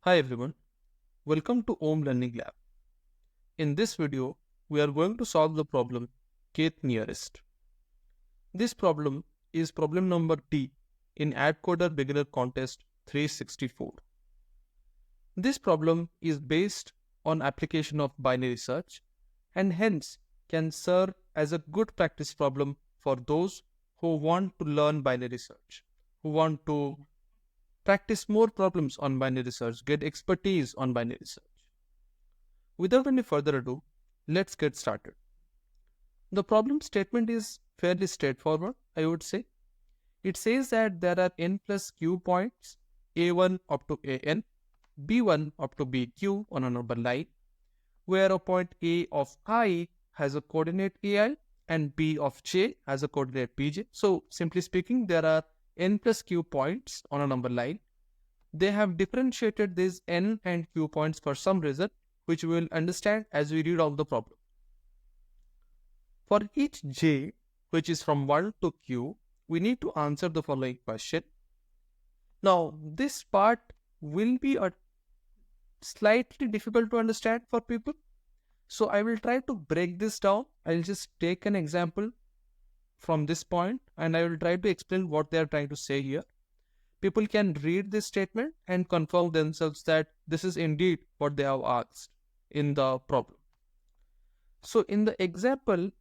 Hi everyone, welcome to Om Learning Lab. In this video, we are going to solve the problem Kth Nearest. This problem is problem number D in AtCoder Beginner Contest 364. This problem is based on application of binary search and hence can serve as a good practice problem for those who want to learn binary search, who want to practice more problems on binary search, get expertise on binary search. Without any further ado, let's get started. The problem statement is fairly straightforward, I would say. It says that there are n plus q points, a1 up to an, b1 up to bq on a number line, where a point a of I has a coordinate ai and b of j has a coordinate bj. So simply speaking, there are n plus q points on a number line. They have differentiated these n and q points for some reason, which we will understand as we read out the problem. For each j, which is from 1 to q, we need to answer the following question. Now, this part will be a slightly difficult to understand for people. So I will try to break this down. I'll just take an example from this point and I will try to explain what they are trying to say here. People can read this statement and confirm themselves that this is indeed what they have asked in the problem. So in the example,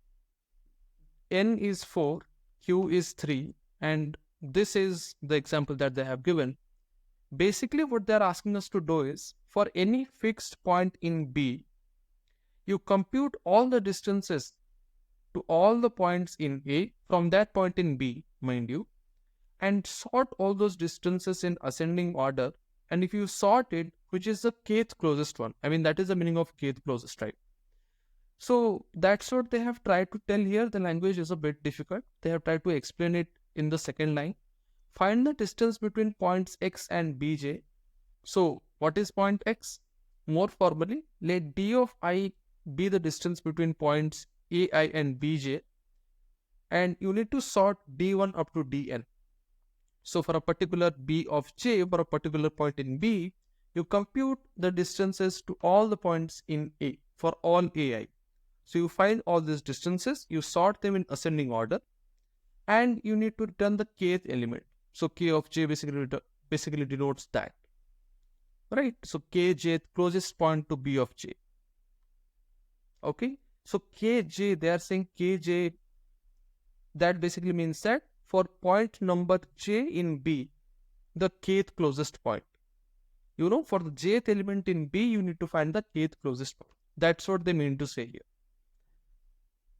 n is 4, q is 3, and this is the example that they have given. Basically, what they are asking us to do is, for any fixed point in B, you compute all the distances to all the points in A from that point in B, mind you, and sort all those distances in ascending order. And if you sort it, which is the kth closest one, I mean, that is the meaning of kth closest, right? So that's what they have tried to tell here. The language is a bit difficult. They have tried to explain it in the second line. Find the distance between points x and bj. So what is point x? More formally, let d of I be the distance between points ai and bj, and you need to sort d1 up to dn. So for a particular b of j, for a particular point in B, you compute the distances to all the points in A for all ai. So you find all these distances, you sort them in ascending order, and you need to return the kth element. So k of j basically denotes that, right? So kj closest point to b of j. Okay, so kj, they are saying kj, that basically means that for point number j in B, the kth closest point. You know, for the jth element in B, you need to find the kth closest point. That's what they mean to say here.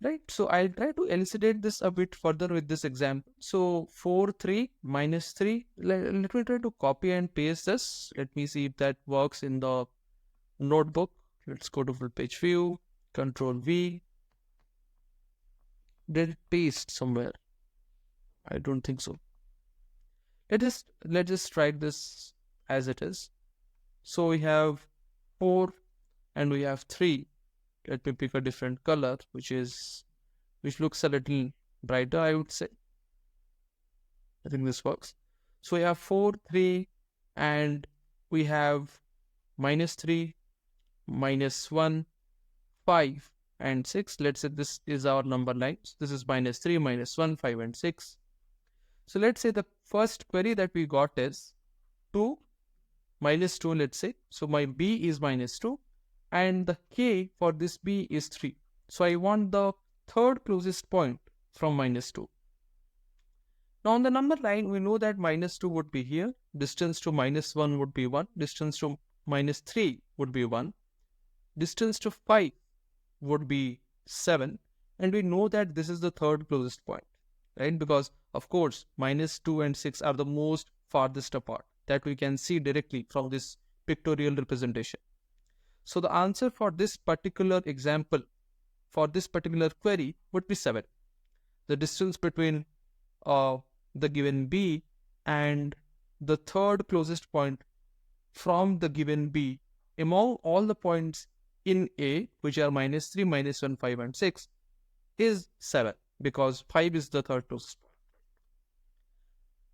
Right, so I'll try to elucidate this a bit further with this example. So 4, 3, minus 3. Let me try to copy and paste this. Let me see if that works in the notebook. Let's go to full page view, Control V. Did it paste somewhere? I don't think so. Let's just write this as it is. So we have 4 and we have 3. Let me pick a different color, which looks a little brighter, I would say. I think this works. So we have 4, 3, and we have minus 3, minus 1, 5, and 6. Let's say this is our number lines. This is minus 3, minus 1, 5, and 6. So let's say the first query that we got is 2, minus 2, let's say. So my B is minus 2. And the k for this B is 3. So I want the third closest point from minus 2. Now on the number line, we know that minus 2 would be here. Distance to minus 1 would be 1. Distance to minus 3 would be 1. Distance to 5 would be 7. And we know that this is the third closest point, right? Because, of course, minus 2 and 6 are the most farthest apart that we can see directly from this pictorial representation. So the answer for this particular example, for this particular query, would be 7. The distance between the given B and the third closest point from the given B among all the points in A, which are minus 3, minus 1, 5, and 6, is 7, because 5 is the third closest point.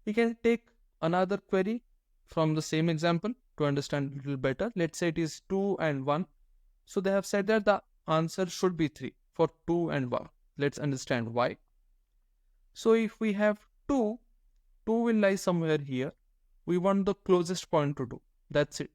We can take another query from the same example to understand a little better. Let's say it is 2 and 1. So they have said that the answer should be 3 for 2 and 1. Let's understand why. So if we have 2, 2 will lie somewhere here. We want the closest point to 2. That's it.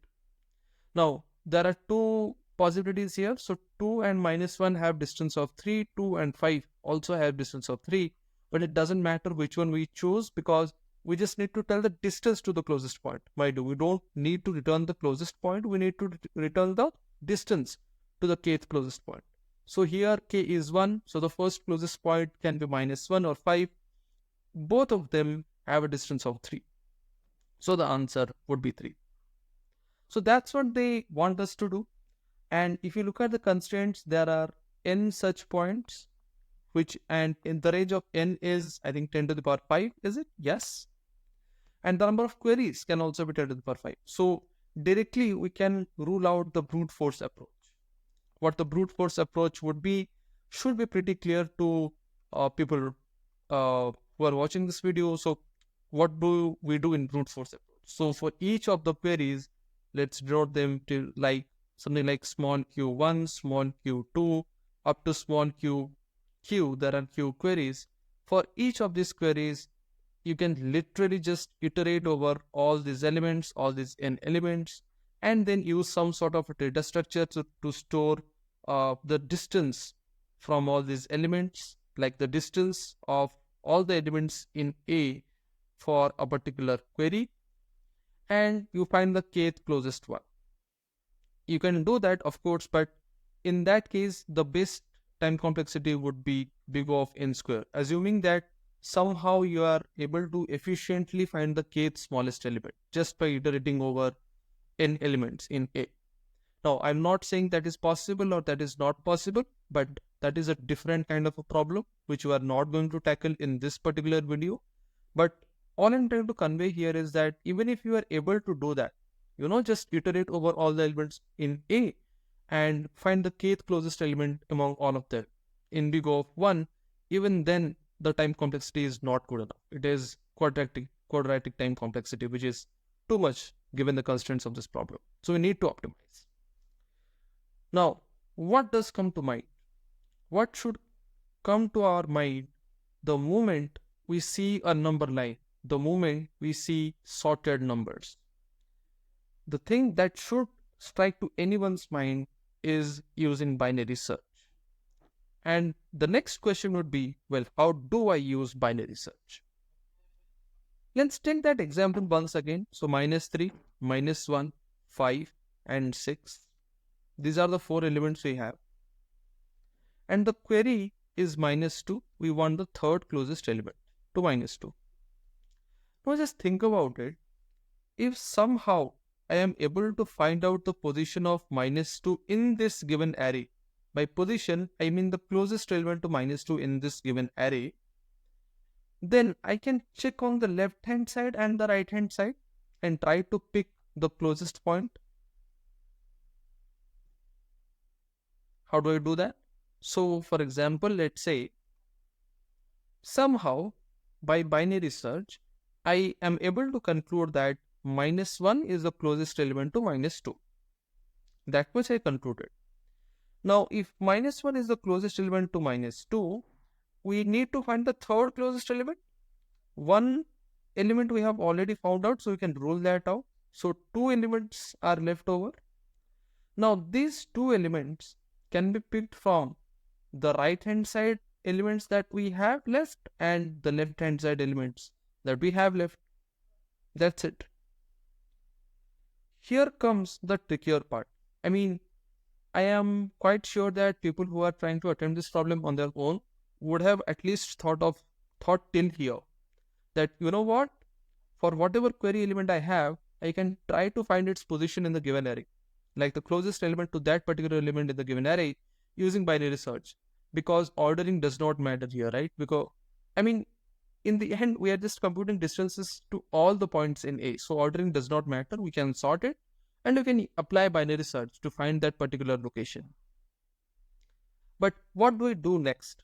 Now, there are two possibilities here. So 2 and minus 1 have distance of 3. 2 and 5 also have distance of 3. But it doesn't matter which one we choose because we just need to tell the distance to the closest point. Why do we don't need to return the closest point? We need to return the distance to the kth closest point. So here k is 1. So the first closest point can be minus 1 or 5. Both of them have a distance of 3. So the answer would be 3. So that's what they want us to do. And if you look at the constraints, there are n such points, and in the range of n is, I think, 10 to the power 5, is it? Yes. And the number of queries can also be 10 to the power 5. So directly we can rule out the brute force approach. What the brute force approach would be should be pretty clear to people who are watching this video. So what do we do in brute force approach? So for each of the queries, let's denote them to like something like small q1, small q2, up to small q. There are q queries. For each of these queries, you can literally just iterate over all these elements, all these n elements, and then use some sort of a data structure to store the distance from all these elements, like the distance of all the elements in A for a particular query, and you find the kth closest one. You can do that, of course, but in that case, the best time complexity would be big O of n square, assuming that somehow you are able to efficiently find the kth smallest element just by iterating over n elements in A. Now, I'm not saying that is possible or that is not possible, but that is a different kind of a problem which we are not going to tackle in this particular video. But all I'm trying to convey here is that even if you are able to do that, just iterate over all the elements in A and find the kth closest element among all of them in big O of 1, even then the time complexity is not good enough. It is quadratic time complexity, which is too much given the constraints of this problem. So we need to optimize. Now, what does come to mind? What should come to our mind the moment we see a number line, the moment we see sorted numbers? The thing that should strike to anyone's mind is using binary search. And the next question would be, well, how do I use binary search? Let's take that example once again. So minus 3, minus 1, 5, and 6. These are the 4 elements we have. And the query is minus 2. We want the third closest element to minus 2. Now just think about it. If somehow I am able to find out the position of minus 2 in this given array, by position I mean the closest element to minus 2 in this given array, then I can check on the left hand side and the right hand side and try to pick the closest point. How do I do that? So for example, let's say somehow by binary search, I am able to conclude that minus 1 is the closest element to minus 2. That much I concluded. Now, if minus 1 is the closest element to minus 2, we need to find the third closest element. One element we have already found out, so we can rule that out. So 2 elements are left over. Now, these 2 elements can be picked from the right hand side elements that we have left and the left hand side elements that we have left. That's it. Here comes the trickier part. I mean, I am quite sure that people who are trying to attempt this problem on their own would have at least thought till here that, you know what, for whatever query element I have, I can try to find its position in the given array, like the closest element to that particular element in the given array using binary search, because ordering does not matter here, right? Because, I mean, in the end, we are just computing distances to all the points in A. So ordering does not matter. We can sort it and you can apply binary search to find that particular location. But what do we do next?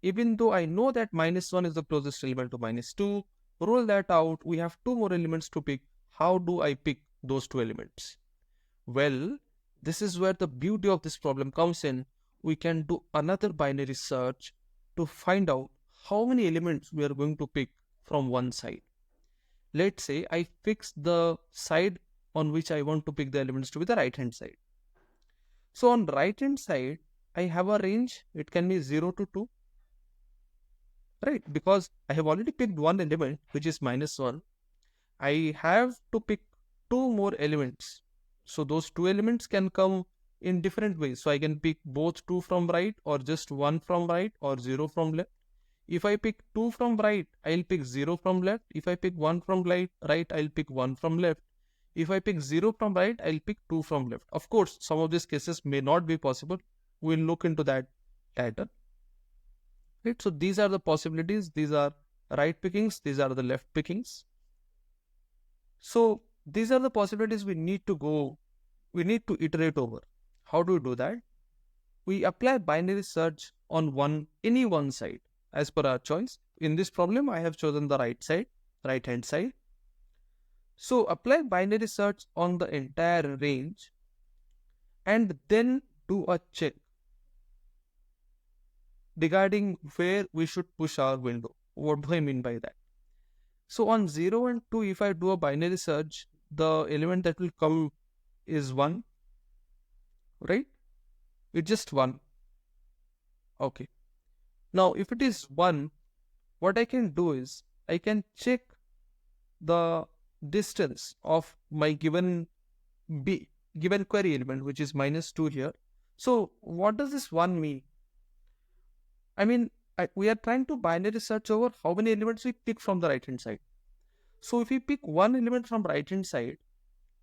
Even though I know that minus 1 is the closest element to minus 2, rule that out. We have 2 more elements to pick. How do I pick those two elements? Well, this is where the beauty of this problem comes in. We can do another binary search to find out how many elements we are going to pick from one side. Let's say I fix the side on which I want to pick the elements to be the right hand side. So on right hand side, I have a range. It can be 0 to 2, right? Because I have already picked one element, which is -1. I have to pick two more elements. So those two elements can come in different ways. So I can pick both 2 from right, or just 1 from right, or 0 from left. If I pick 2 from right, I'll pick 0 from left. If I pick 1 from right, I'll pick 1 from left. If I pick 0 from right, I'll pick 2 from left. Of course, some of these cases may not be possible. We'll look into that later. Right? So these are the possibilities. These are right pickings. These are the left pickings. So these are the possibilities we need to iterate over. How do we do that? We apply binary search on any one side as per our choice. In this problem, I have chosen the right hand side. So apply binary search on the entire range and then do a check regarding where we should push our window. What do I mean by that? So on 0 and 2, if I do a binary search, the element that will come is 1, right? It's just 1. Okay. Now, if it is 1, what I can do is I can check the distance of my given query element, which is -2 here. So what does this 1 mean? I mean, we are trying to binary search over how many elements we pick from the right hand side. So if we pick one element from right hand side,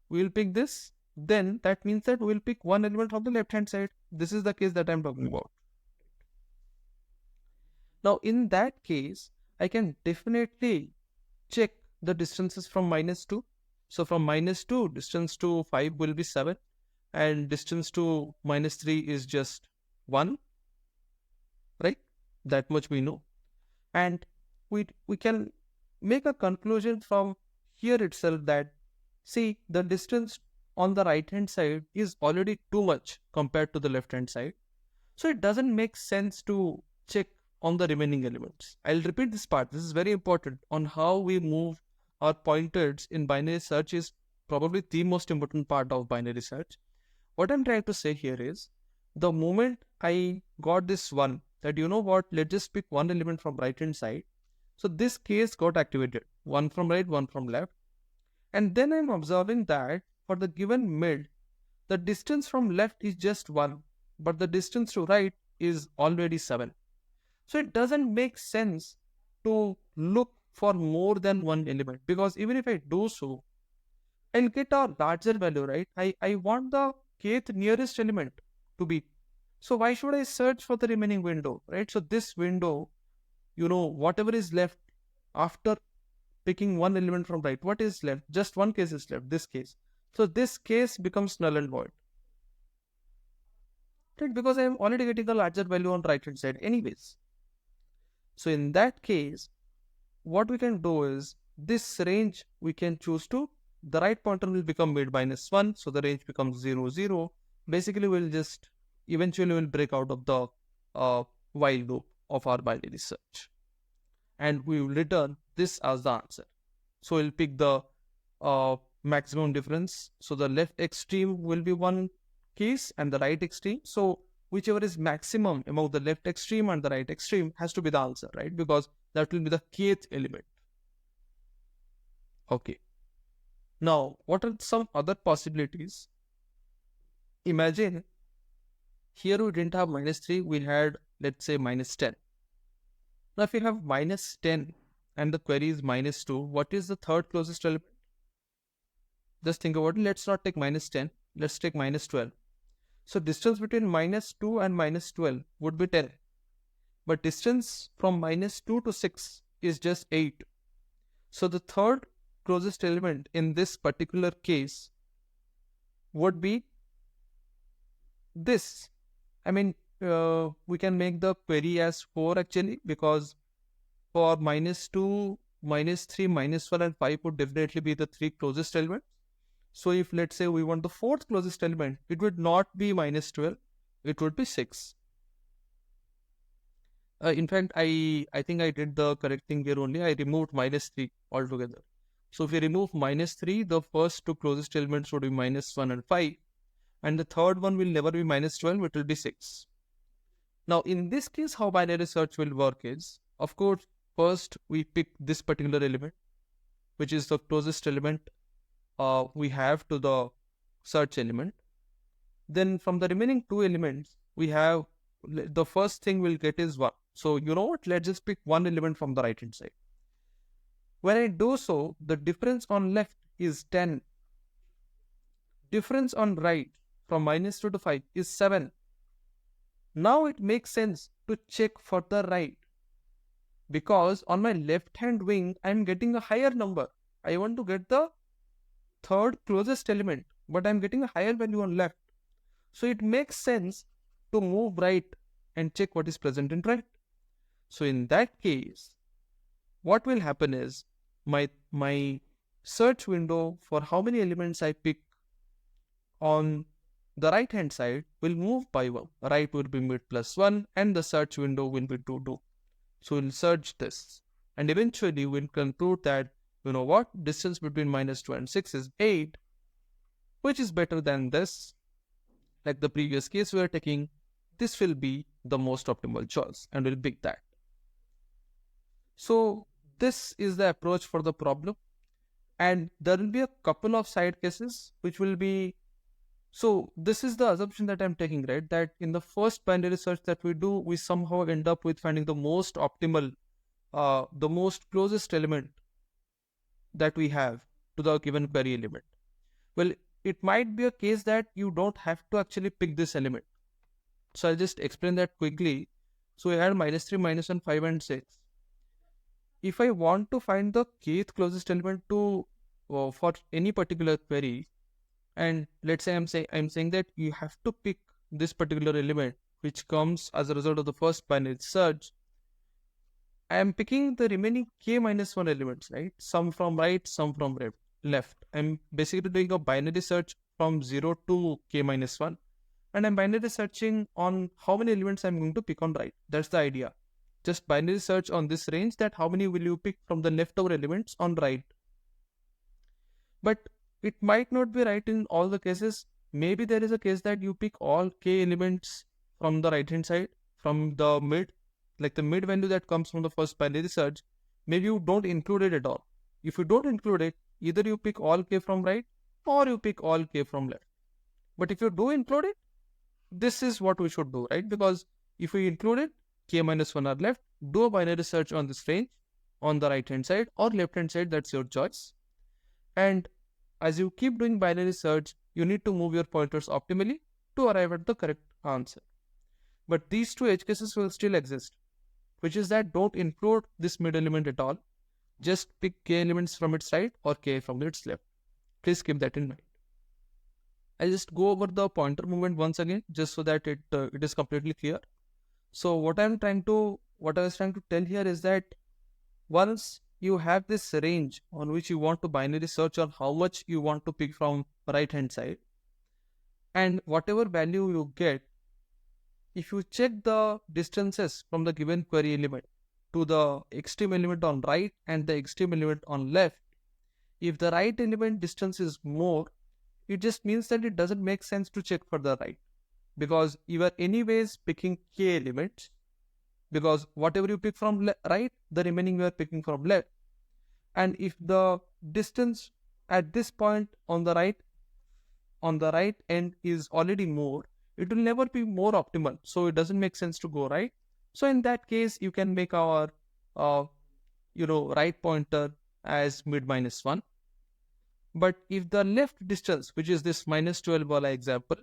we will pick this. Then that means that we will pick one element from the left hand side. This is the case that I am talking about. Now in that case, I can definitely check the distances from -2. So from -2, distance to 5 will be 7, and distance to -3 is just 1, right? That much we know. And we can make a conclusion from here itself that, see, the distance on the right hand side is already too much compared to the left hand side. So it doesn't make sense to check on the remaining elements. I'll repeat this part. This is very important. On how we move our pointers in binary search is probably the most important part of binary search. What I'm trying to say here is, the moment I got this one, that you know what, let's just pick one element from right hand side. So this case got activated, one from right, one from left. And then I'm observing that for the given mid, the distance from left is just 1, but the distance to right is already 7. So it doesn't make sense to look for more than one element, because even if I do so, I'll get a larger value, right? I want the kth nearest element to be. So why should I search for the remaining window, right? So this window, whatever is left after picking one element from right, what is left? Just one case is left, this case. So this case becomes null and void, right? Because I am already getting a larger value on right hand side anyways. So in that case, what we can do is, this range we can choose to, the right pointer will become mid -1, so the range becomes 0, 0. Basically, eventually we'll break out of the while loop of our binary search, and we will return this as the answer. So we'll pick the maximum difference. So the left extreme will be one case and the right extreme. So whichever is maximum among the left extreme and the right extreme has to be the answer, right? Because that will be the kth element. Okay. Now, what are some other possibilities? Imagine here we didn't have -3, we had, let's say, -10. Now, if you have -10 and the query is -2, what is the third closest element? Just think about it. Let's not take -10. Let's take -12. So distance between -2 and -12 would be 10. But distance from -2 to 6 is just 8. So the third closest element in this particular case would be this. I mean, we can make the query as 4 actually, because for -2, -3, -1 and 5 would definitely be the 3 closest elements. So if let's say we want the fourth closest element, it would not be minus 12, it would be 6. In fact, I think I did the correct thing here only. I removed minus 3 altogether. So if we remove minus 3, the first two closest elements would be minus 1 and 5. And the third one will never be minus 12, it will be 6. Now in this case, how binary search will work is, of course, first we pick this particular element, which is the closest element we have to the search element. Then from the remaining two elements, we have the first thing we'll get is 1. So you know what? Let's just pick one element from the right hand side. When I do so, the difference on left is 10. Difference on right from minus 2 to 5 is 7. Now it makes sense to check for the right, because on my left hand wing I am getting a higher number. I want to get the third closest element, but I am getting a higher value on left. So it makes sense to move right and check what is present in right. So in that case, what will happen is my search window for how many elements I pick on the right hand side will move by 1. Right will be mid plus 1 and the search window will be 2, 2. So we'll search this and eventually we'll conclude that, you know what, distance between minus 2 and 6 is 8, which is better than this. Like the previous case we are taking, this will be the most optimal choice and we'll pick that. So this is the approach for the problem, and there will be a couple of side cases which will be, so this is the assumption that I'm taking, right, that in the first binary search that we do, we somehow end up with finding the most optimal, the most closest element that we have to the given query element. Well, it might be a case that you don't have to actually pick this element. So I'll just explain that quickly. So we had minus 3, minus 1, 5 and 6. If I want to find the kth closest element to for any particular query, and let's say I'm saying that you have to pick this particular element which comes as a result of the first binary search, I am picking the remaining k minus 1 elements, right? Some from right, some from left. I'm basically doing a binary search from 0 to k minus 1, and I'm binary searching on how many elements I'm going to pick on right. That's the idea. Just binary search on this range, that how many will you pick from the leftover elements on right. But it might not be right in all the cases. Maybe there is a case that you pick all k elements from the right hand side, from the mid, like the mid value that comes from the first binary search. Maybe you don't include it at all. If you don't include it, either you pick all k from right or you pick all k from left. But if you do include it, this is what we should do, right? Because if we include it, k minus 1 are left, do a binary search on this range on the right hand side or left hand side, that's your choice. And as you keep doing binary search, you need to move your pointers optimally to arrive at the correct answer. But these two edge cases will still exist, which is that don't include this mid element at all. Just pick k elements from its right or k from its left. Please keep that in mind. I'll just go over the pointer movement once again, just so that it is completely clear. So what I was trying to tell here is that once you have this range on which you want to binary search on how much you want to pick from right hand side, and whatever value you get, if you check the distances from the given query element to the extreme element on right and the extreme element on left, if the right element distance is more, it just means that it doesn't make sense to check for the right, because you are anyways picking k elements, because whatever you pick from right, the remaining you are picking from left. And if the distance at this point on the right end is already more, it will never be more optimal. So it doesn't make sense to go right. So in that case, you can make our right pointer as mid minus 1. But if the left distance, which is this minus 12 wala example,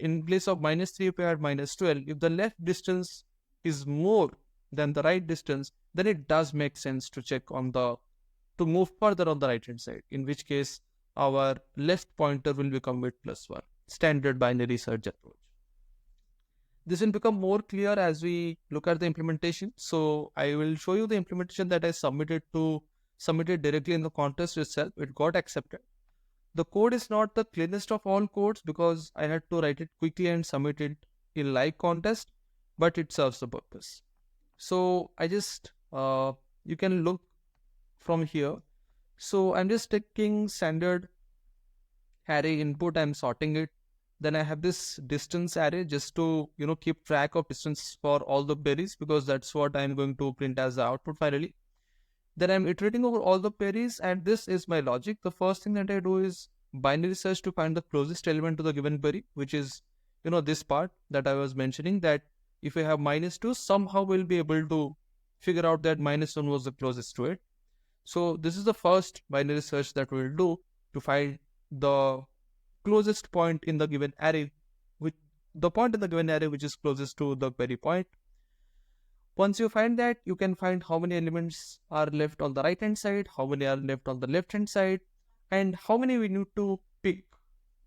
in place of minus 3, if we had minus 12, if the left distance is more than the right distance, then it does make sense to check to move further on the right hand side, in which case our left pointer will become mid plus 1, standard binary search approach. This will become more clear as we look at the implementation. So I will show you the implementation that I submitted directly in the contest itself. It got accepted. The code is not the cleanest of all codes because I had to write it quickly and submit it in live contest, but it serves the purpose. So I just, you can look from here. So I'm just taking standard array input, I'm sorting it. Then I have this distance array just to, keep track of distance for all the berries, because that's what I'm going to print as the output finally. Then I'm iterating over all the berries, and this is my logic. The first thing that I do is binary search to find the closest element to the given berry, which is, this part that I was mentioning, that if I have -2, somehow we'll be able to figure out that -1 was the closest to it. So this is the first binary search that we'll do to find the closest point in the given array, which the point in the given array which is closest to the berry point. Once you find that, you can find how many elements are left on the right hand side, how many are left on the left hand side, and how many we need to pick,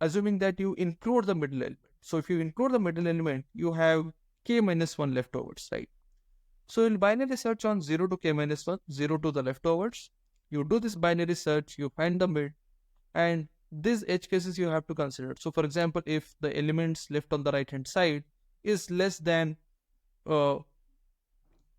assuming that you include the middle element. So if you include the middle element, you have k-1 leftovers, right? So you'll binary search on 0 to k-1, 0 to the leftovers. You do this binary search, you find the mid, and these edge cases you have to consider. So for example, if the elements left on the right hand side is less than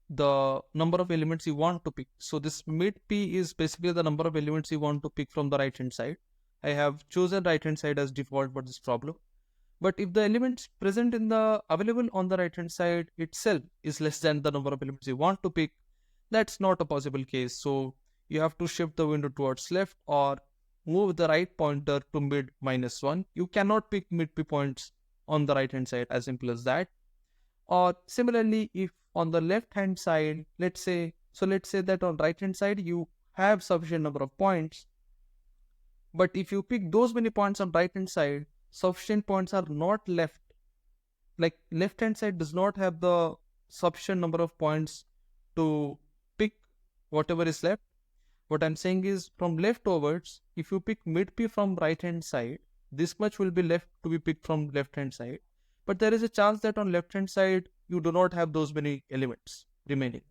the number of elements you want to pick. So this mid p is basically the number of elements you want to pick from the right hand side. I have chosen right hand side as default for this problem. But if the elements present in the available on the right hand side itself is less than the number of elements you want to pick, that's not a possible case. So you have to shift the window towards left or move the right pointer to mid -1. You cannot pick mid p points on the right hand side, as simple as that. Or similarly, if on the left hand side, let's say that on right hand side you have sufficient number of points, but if you pick those many points on right hand side, sufficient points are not left. Like left hand side does not have the sufficient number of points to pick whatever is left. What I'm saying is, from leftovers, if you pick mid p from right hand side, this much will be left to be picked from left hand side. But there is a chance that on left hand side, you do not have those many elements remaining.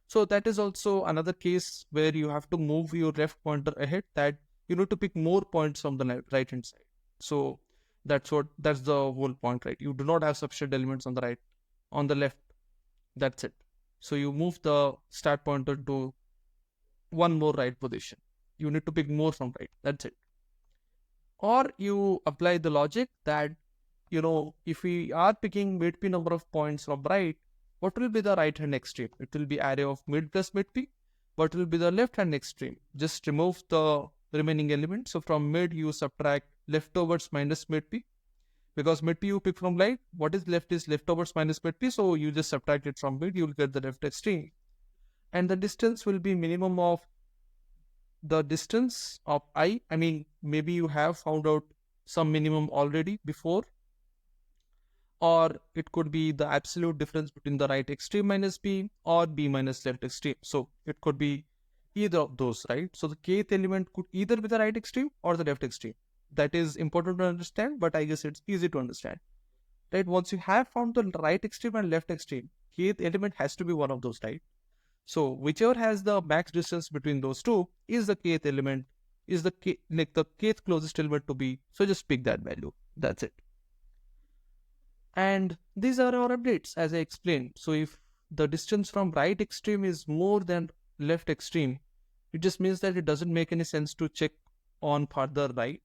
So that is also another case where you have to move your left pointer ahead, that you need to pick more points from the right hand side. So that's the whole point, right? You do not have sufficient elements on the right, on the left. That's it. So you move the start pointer to one more right position. You need to pick more from right. That's it. Or you apply the logic that, if we are picking mid p number of points from right, what will be the right hand extreme? It will be array of mid plus mid p. What will be the left hand extreme? Just remove the remaining element. So from mid, you subtract leftovers minus mid p. Because mid p you pick from right, what is left is leftovers minus mid p. So you just subtract it from mid, you will get the left extreme. And the distance will be minimum of the distance of I. I mean, maybe you have found out some minimum already before, or it could be the absolute difference between the right extreme minus b or b minus left extreme. So it could be either of those, right? So the kth element could either be the right extreme or the left extreme. That is important to understand, but I guess it's easy to understand, right? Once you have found the right extreme and left extreme, kth element has to be one of those, right? So whichever has the max distance between those two is the kth element, is the kth closest element to b. So just pick that value. That's it. And these are our updates, as I explained. So if the distance from right extreme is more than left extreme, it just means that it doesn't make any sense to check on further right.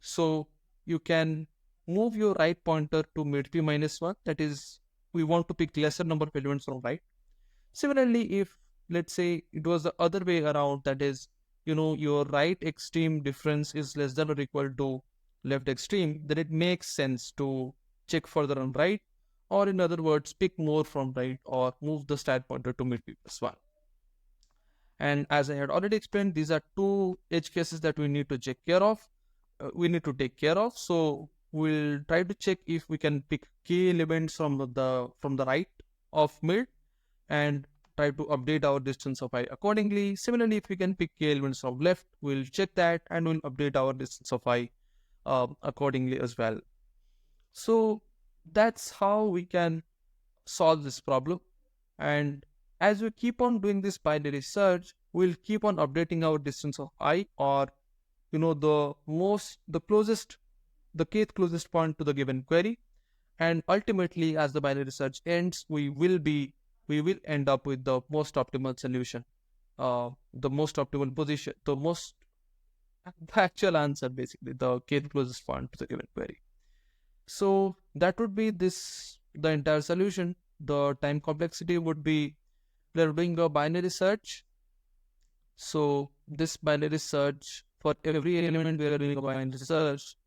So you can move your right pointer to mid p -1. That is, we want to pick lesser number of elements from right. Similarly, if let's say it was the other way around, that is, your right extreme difference is less than or equal to left extreme, then it makes sense to check further on right, or in other words, pick more from right or move the start pointer to mid p +1. And as I had already explained, these are two edge cases that we need to take care of. So we'll try to check if we can pick k elements from the right of mid and try to update our distance of I accordingly. Similarly, if we can pick k elements from left, we'll check that and we'll update our distance of I accordingly as well. So that's how we can solve this problem. And as we keep on doing this binary search, we'll keep on updating our distance of I, or the kth closest point to the given query. And ultimately, as the binary search ends, we will end up with the most optimal solution, the most optimal position, the actual answer, basically, the kth closest point to the given query. So that would be the entire solution. The time complexity would be, we are doing a binary search. So this binary search, for every element we are doing a binary search.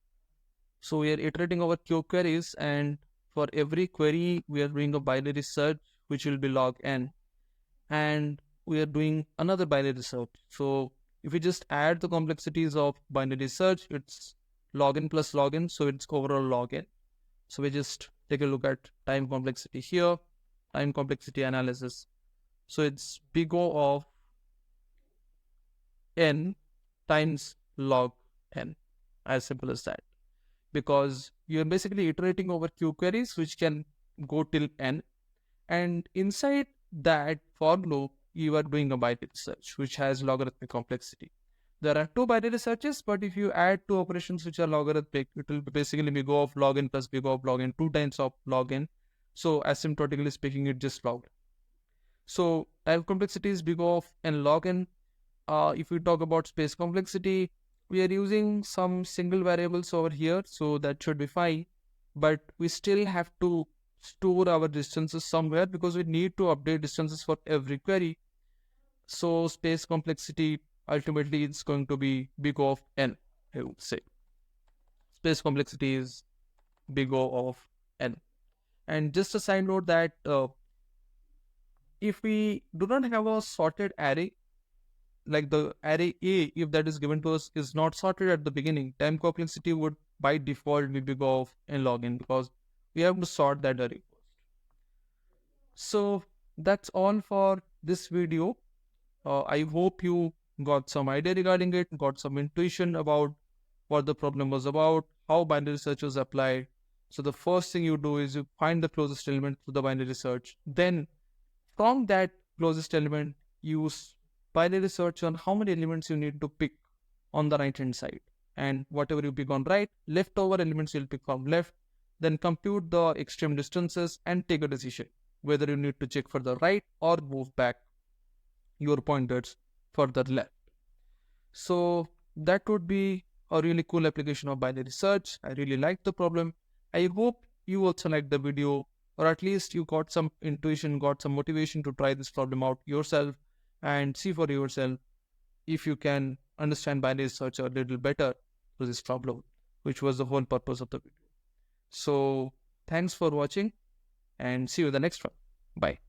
So we are iterating over q queries, and for every query we are doing a binary search, which will be log n, and we are doing another binary search. So if we just add the complexities of binary search, it's log n plus log n, so it's overall log n. So we just take a look at time complexity here, time complexity analysis. So it's big O of n times log n, as simple as that. Because you're basically iterating over q queries, which can go till n. And inside that for loop, you are doing a binary search, which has logarithmic complexity. There are two binary searches, but if you add two operations which are logarithmic, it will basically be O of log n plus big O of log n, 2 times of log n. So asymptotically speaking, it just log n. So time complexity is big O of n log n. If we talk about space complexity, we are using some single variables over here, so that should be fine. But we still have to store our distances somewhere, because we need to update distances for every query. So space complexity ultimately is going to be big O of n, I would say. Space complexity is big O of n. And just a side note that if we do not have a sorted array, like the array A, if that is given to us, is not sorted at the beginning, time complexity would by default be big O of n log n, because we have to sort that array first. So that's all for this video. I hope you got some idea regarding it, got some intuition about what the problem was about, how binary search was applied. So the first thing you do is you find the closest element to the binary search. Then from that closest element, use binary search on how many elements you need to pick on the right hand side. And whatever you pick on right, leftover elements you'll pick from left. Then compute the extreme distances and take a decision whether you need to check for the right or move back your pointers further left. So that would be a really cool application of binary search. I really like the problem. I hope you also liked the video, or at least you got some intuition, got some motivation to try this problem out yourself and see for yourself if you can understand binary search a little better to this problem, which was the whole purpose of the video. So thanks for watching, and see you in the next one. Bye.